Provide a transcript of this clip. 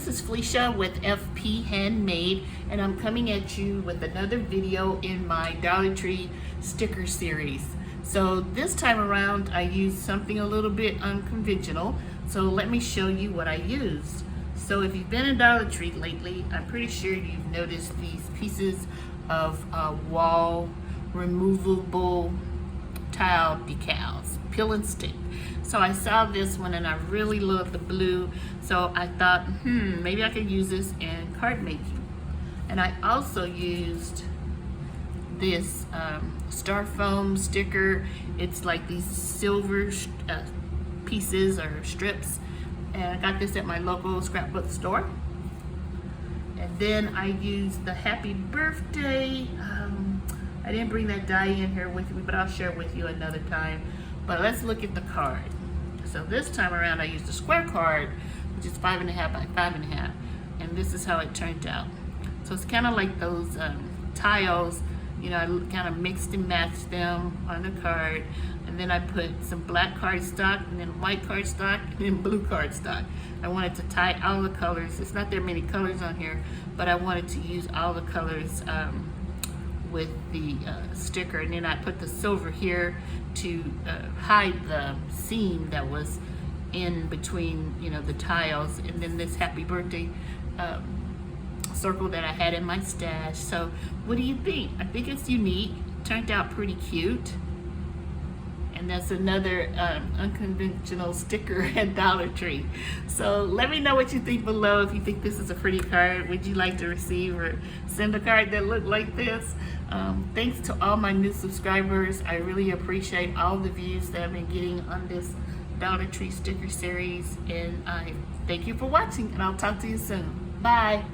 this is Felicia with FP Handmade, and I'm coming at you with another video in my Dollar Tree sticker series. So this time around I used something a little bit unconventional, so let me show you what I used. So if you've been in Dollar Tree lately, I'm pretty sure you've noticed these pieces of wall removable tile decals, peel and stick. So I saw this one and I really love the blue, so I thought, maybe I could use this in card making. And I also used this styrofoam sticker. It's like these silver pieces or strips, and I got this at my local scrapbook store. And then I used the happy birthday. I didn't bring that die in here with me, but I'll share it with you another time. But let's look at the card. So this time around I used a square card, which is 5.5 by 5.5, and this is how it turned out. So it's kind of like those tiles, you know, I kind of mixed and matched them on the card, and then I put some black cardstock, and then white cardstock, and then blue cardstock. I wanted to tie all the colors. It's not there many colors on here, but I wanted to use all the colors with the sticker, and then I put the silver here to hide the seam that was in between, you know, the tiles, and then this happy birthday circle that I had in my stash. So what do you think? I think it's unique. Turned out pretty cute. And that's another unconventional sticker at Dollar Tree. So let me know what you think below. If you think this is a pretty card, would you like to receive or send a card that looked like this? Thanks to all my new subscribers. I really appreciate all the views that I've been getting on this Dollar Tree sticker series. And I thank you for watching, and I'll talk to you soon. Bye.